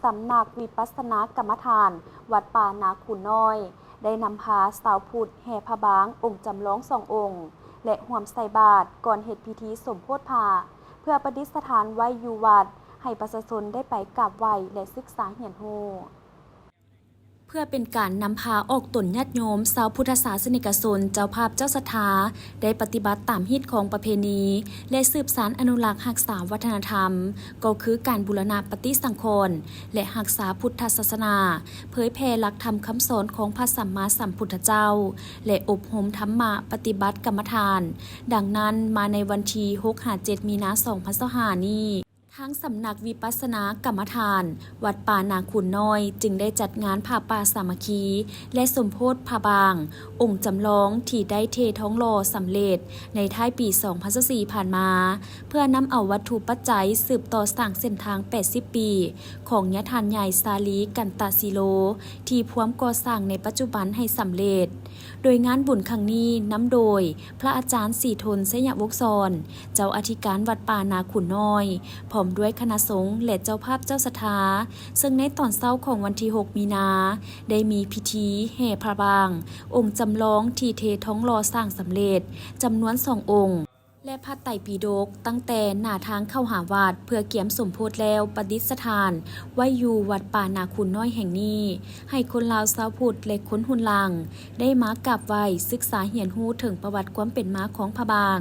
สำนักวิปัสสนากรรมฐานวัดป่านาคูน้อยได้นำพาสาวพุทธแห่พระบางองค์จำลอง2 องค์และห่วมใส่บาตรก่อนเหตุพิธีสมโภชพาเพื่อประดิษฐานไว้อยู่วัดให้ประชาชนได้ไปกราบไหว้และศึกษาเรียนรู้เพื่อเป็นการนำพาออกตนญาติโยมชาวพุทธศาสนิกชนเจ้าภาพเจ้าศรัทธาได้ปฏิบัติตามฮีตของประเพณีและสืบสานอนุรักษ์รักษาวัฒนธรรมก็คือการบูรณะปฏิสังขรณ์และรักษาพุทธศาสนาเผยแผ่หลักธรรมคำสอนของพระสัมมาสัมพุทธเจ้าและอบรมธรรมะปฏิบัติกรรมฐานดังนั้นมาในวันที่6-7 มีนาคม 2025 นี้ทั้งสำนักวิปัสสนากรรมฐานวัดป่านาคูน้อยจึงได้จัดงานผ้าป่าสามัคคีและสมโภชพระบางองค์จำลองที่ได้เทท้องหล่อสำเร็จในท้ายปี 2024 ผ่านมาเพื่อนำเอาวัตถุปัจจัยสืบต่อสร้างเส้นทาง 80 ปีของยะทานใหญ่สาลีกันตาศิโลที่พร้อมก่อสร้างในปัจจุบันให้สำเร็จโดยงานบุญครั้งนี้นำโดยพระอาจารย์ศรีทนสยวกศรเจ้าอธิการวัดป่านาคูน้อยพร้อมด้วยคณะสงฆ์และเจ้าภาพเจ้าศรัทธาซึ่งในตอนเช้าของวันที่ 6 มีนาได้มีพิธีแห่พระบางองค์จำลองที่เทท้องหล่อสร้างสำเร็จจำนวน2 องค์และพระไตรปิฎกตั้งแต่หน้าทางเข้าหาวัดเพื่อเกียมสมโภชแล้วประดิษฐานไว้อยู่วัดป่านาคูน้อยแห่งนี้ให้คนลาวชาวพุทธและคนหุนลางได้มากราบไหว้ศึกษาเรียนรู้ถึงประวัติความเป็นมาของพระบาง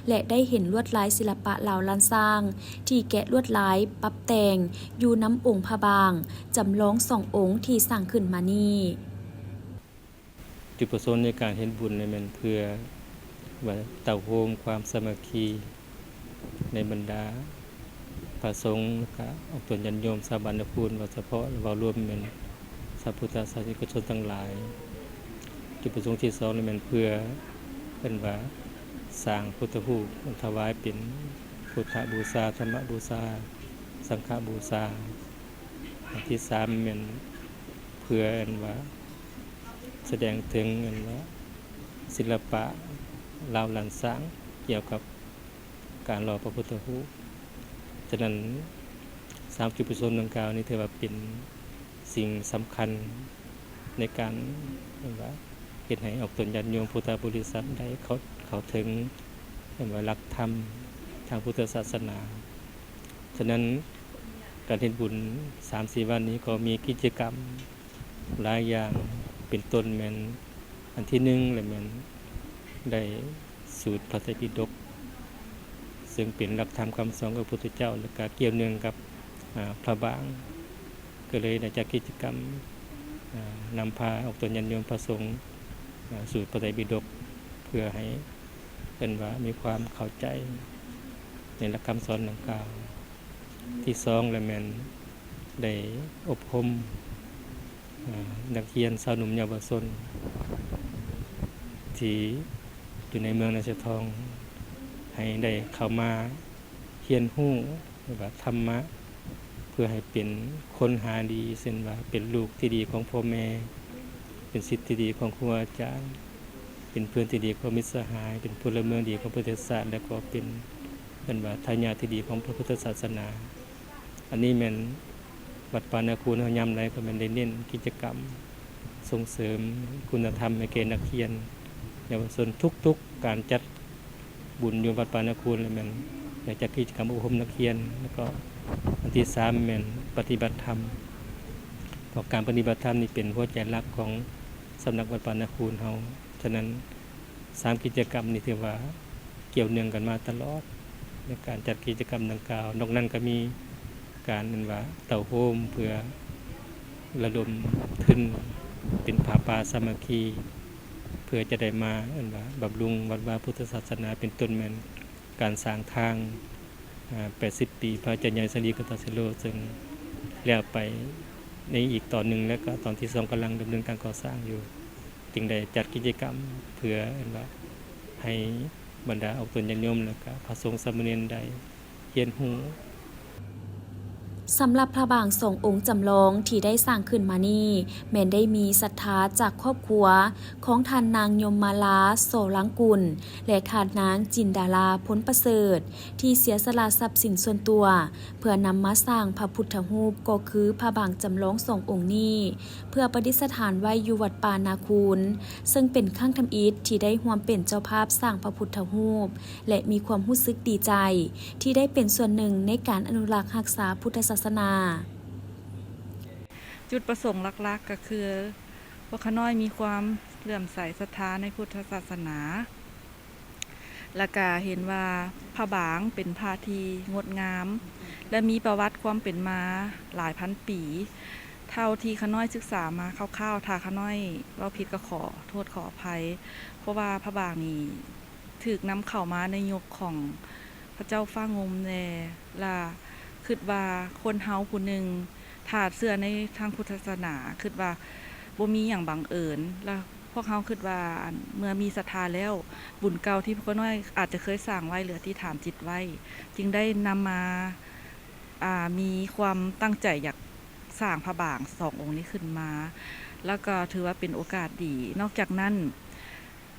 และได้เห็นลวดลายศิลปะลาวล้านสร้างที่แกะลวดลายปรับแต่งอยู่น้ำองค์พระบางจำลอง2 องค์ที่สร้างขึ้นมานี้จุดประสงค์ในการเห็นบุญในมันเพื่อว่าเต่าโฮมความสามัคคีในบรรดาพระสงฆ์และก็ออกตนญาติโยมชาวบ้านนาคูนว่าเฉพาะว่ารวมเป็นชาวพุทธศาสนิกชนทั้งหลายจุดประสงค์ที่2นี่มันเพื่อเป็นว่าสร้างพุทธรูปถวายเป็นพุทธบูชาธรรมบูชาสังฆบูชาที่3เป็นเพื่อว่าแสดงถึงว่าศิลปะลาวล้านสร้างเกี่ยวกับการหล่อพระพุทธรูปฉะนั้น3 จุดประสงค์ดังกล่าวนี้ถือว่าเป็นสิ่งสำคัญในการว่าเฮ็ดให้ออกตนญาติโยมพุทธบริษัทได้เข้าถึงว่าหลักธรรมทางพุทธศาสนาฉะนั้นการเฮ็ดบุญ 3-4 วันนี้ก็มีกิจกรรมหลายอย่างเป็นต้นแม่นอันที่1และแม่นได้สูตรพระไตรปิฎกซึ่งเป็นหลักธรรมคำสอนของพระพุทธเจ้าและก็เกี่ยวเนื่องกับพระบางก็เลยได้จัดกิจกรรมนำพาออกตนญาติโยมพระสงฆ์สูตรพระไตรปิฎกเพื่อให้เป็นว่ามีความเข้าใจในหลักคำสอนดังกล่าวที่2และแม่นได้อบรมนักเรียนชาวหนุ่มเยาวชนที่อยู่ในเมืองนาชทองให้ได้เข้ามาเรียนรู้ว่าธรรมะเพื่อให้เป็นคนหาดีเช่นว่าเป็นลูกที่ดีของพ่อแม่เป็นศิษย์ที่ดีของครูอาจารย์เป็นเพื่อนที่ดีของมิตรสหายเป็นพลเมืองดีของประเทศชาติและก็เป็นว่าทายาทที่ดีของพระพุทธศาสนาอันนี้แม่นวัดป่านาคูนเฮายามใดก็แม่นได้เน้นกิจกรรมส่งเสริมคุณธรรมให้แก่นักเรียนเยาวชนทุกๆการจัดบุญอยู่วัดป่านาคูนแล้วแม่นได้จัดกิจกรรมอบรมนักเรียนแล้วก็อันที่3แม่นปฏิบัติธรรมเพราะการปฏิบัติธรรมนี่เป็นหัวใจหลักของสำนักวัดป่านาคูนเฮาฉะนั้น3กิจกรรมนี้ถือว่าเกี่ยวเนื่องกันมาตลอดในการจัดกิจกรรมดังกล่าวนอกนั้นก็มีการเป็นว่าเต่าโฮมเพื่อระดมทุนเป็นผ้าป่าสามัคคีเพื่อจะได้มาว่าบำรุงวัดวาพุทธศาสนาเป็นต้นแม่นการสร้างทาง80 ปีพระอาจารย์ใหญ่สรีกันตศิโลซึ่งแล้วไปในอีกตอนหนึ่งแล้วก็ตอนที่2กำลังดำเนินการก่อสร้างอยู่จึงได้จัดกิจกรรมเพื่อว่าให้บรรดาออกตนญาติโยมแล้วก็พระสงฆ์สามเณรได้เรียนรู้ สำหรับพระบางทรงองค์จำลองที่ได้สร้างขึ้นมานี้แม้นได้มีศรัทธาจากครอบครัวของท่านนางยมมาลาโสลังกุลและท่านนางจินดาลาพ้นประเสริฐที่เสียสละทรัพย์สินส่วนตัวเพื่อนำมาสร้างพระพุทธรูปก็คือพระบางจำลองทรงองค์นี้เพื่อประดิษฐานไว้อยู่วัดป่านาคูนซึ่งเป็นข้างทำอิฐที่ได้ร่วมเป็นเจ้าภาพสร้างพระพุทธรูปและมีความรู้สึกดีใจที่ได้เป็นส่วนหนึ่งในการอนุรักษ์รักษาพุทธศาสนาจุดประสงค์หลักๆก็คือพวกขน้อยมีความเลื่อมใสศรัทธาในพุทธศาสนาและก็เห็นว่าพระบางเป็นพระที่งดงามและมีประวัติความเป็นมาหลายพันปีเท่าที่ขน้อยศึกษามาคร่าวๆถ้าขน้อยว่าผิดก็ขอโทษขออภัยเพราะว่าพระบางนี้ถูกนำเข้ามาในยุคของพระเจ้าฟ้างมแน่ล่ะคิดว่าคนเฮาผู้หนึ่งถ้าเชื่อในทางพุทธศาสนาคิดว่าบ่มีอย่างบังเอิญแล้วพวกเฮาคิดว่าเมื่อมีศรัทธาแล้วบุญเก่าที่พวกน้อยอาจจะเคยสร้างไว้หรือที่ฐานจิตไว้จึงได้นำมามีความตั้งใจอยากสร้างพระบางสององค์นี้ขึ้นมาแล้วก็ถือว่าเป็นโอกาสดีนอกจากนั้น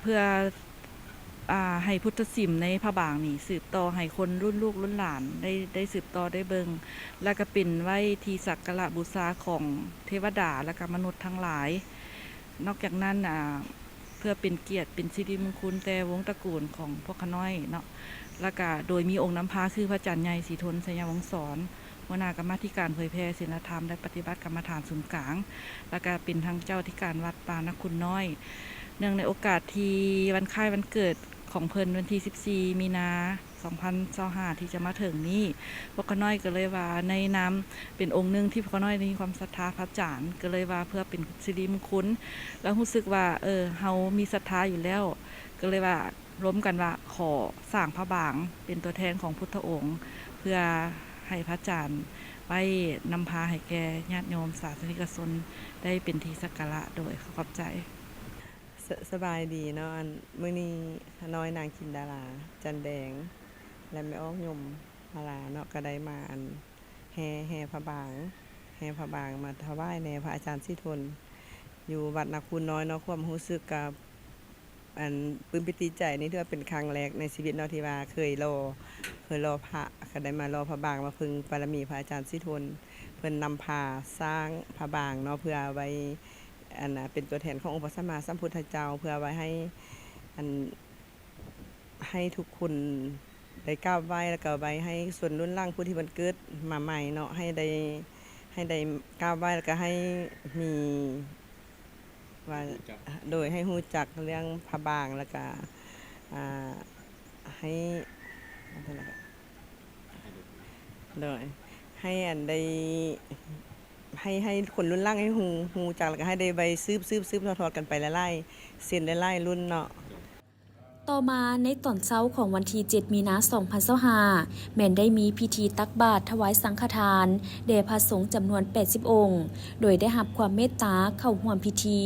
เพื่อให้พุทธศิลป์ในพระบางนี่สืบต่อให้คนรุ่นลูกรุ่นหลานได้สืบต่อได้เบิงแล้วก็เป็นไว้ที่สักการะบูชาของเทวดาและก็มนุษย์ทั้งหลายนอกจากนั้นเพื่อเป็นเกียรติเป็นสิริมงคลแต่วงตระกูลของพวกขน้อยเนาะแล้วก็โดยมีองค์น้ำพาคือพระจันทร์ใหญ่ศรีทนสยามวงศ์สอนหัวหน้ากรรมาธิการเผยแพร่ศีลธรรมและปฏิบัติกรรมฐานศูนย์กลางแล้วก็เป็นทางเจ้าที่การวัดป่านคุณน้อยเนื่องในโอกาสที่วันคล้ายวันเกิดของเพิ่นวันที่14มีนา2025ที่จะมาถึงนี้พวกขน้อยก็เลยว่าในนามเป็นองค์หนึ่งที่พวกขน้อยมีความศรัทธาพระอาจารย์ก็เลยว่าเพื่อเป็นสิริมงคลแล้วรู้สึกว่าเฮามีศรัทธาอยู่แล้วก็เลยว่าร่วมกันว่าขอสร้างพระบางเป็นตัวแทนของพุทธองค์เพื่อให้พระอาจารย์ไว้นำพาให้แก่ญาติโยมศาสนิกชนได้เป็นที่สักการะโดยขอบใจสบายดีเนาะมื้อนี้น้อยนางจินดาราจันแดงและแม่ออกยมมาลาเนาะก็ได้มาแห่พระบางมาถวายแด่พระอาจารย์สิทนอยู่วัดนาคูนน้อยเนาะความรู้สึกกับปลื้มปิติใจนี่ถือว่าเป็นครั้งแรกในชีวิตเนาะที่ว่าเคยรอพระก็ได้มารอพระบางมาพึ่งบารมีพระอาจารย์สิทนเพิ่นนำพาสร้างพระบางเนาะเพื่อไว้เป็นตัวแทนขององค์พระสัมมาสัมพุทธเจ้าเพื่อไว้ให้ทุกคนได้กราบไหว้แล้วก็ไว้ให้ส่วนรุ่นล่างผู้ที่บันเกิดมาใหม่เนาะให้ได้กราบไหว้แล้วก็ให้มีว่าโดยให้ฮู้จักเรื่องพระบางแล้วก็ให้โดยให้ได้ให้คนรุ่นล่างให้ฮู้จักแล้วก็ให้ได้ไปสืบทอดกันไปหลายๆเส้นหลายๆรุ่นเนาะต่อมาในตอนเช้าของวันที่7มีนา2025แม่นได้มีพิธีตักบาตรถวายสังฆทานแด่พระสงฆ์จำนวน80องค์โดยได้รับความเมตตาเข้าร่วมพิธี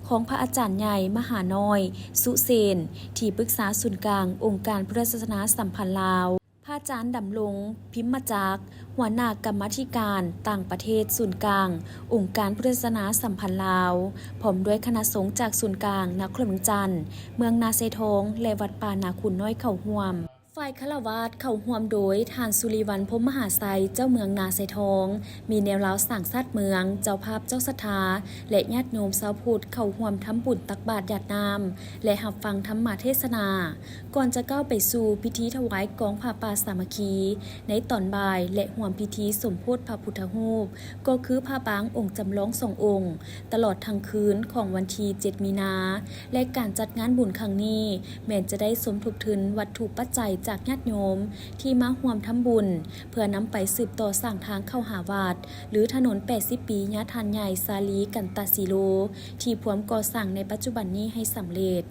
ของพระอาจารย์ใหญ่มหาน้อยสุเสนที่ปรึกษาศูนย์กลางองค์การพุทธศาสนาสัมพันธ์ลาวพระอาจารย์ดำรงพิมพ์จักรหัวหน้ากรรมาธิการต่างประเทศศูนย์กลางองค์การพุทธศาสนาสัมพันธ์ลาวพร้อมด้วยคณะสงฆ์จากศูนย์กลางนครหลวงจันทน์เมืองนาไซทองและวัดป่านาคุณน้อยเข้าร่วมฝ่ายฆราวาสเข้าร่วมโดยท่านสุริวัลย์พรหมมหาไสยเจ้าเมืองนาไซทองมีแนวราวสร้างชาติเมืองเจ้าภาพเจ้าศรัทธาและญาติโยมชาวพุทธเข้าร่วมทำบุญตักบาตรหยาดน้ำและรับฟังธรรมเทศนาก่อนจะก้าวไปสู่พิธีถวายกองผ้าป่าสามัคคีในตอนบ่ายและร่วมพิธีสมโภชพระพุทธรูปก็คือพระบางองค์จำลอง2องค์ตลอดทั้งคืนของวันที่7มีนาและการจัดงานบุญครั้งนี้แม้จะได้สมทบทุนวัตถุปัจจัยจากญาติโยมที่มาร่วมทำบุญเพื่อนำไปสืบต่อสร้างทางเข้าหาวัดหรือถนน80ปีญาทานใหญ่สาลีกันตาสีโลที่พร้อมก่อสร้างในปัจจุบันนี้ให้สำเร็จ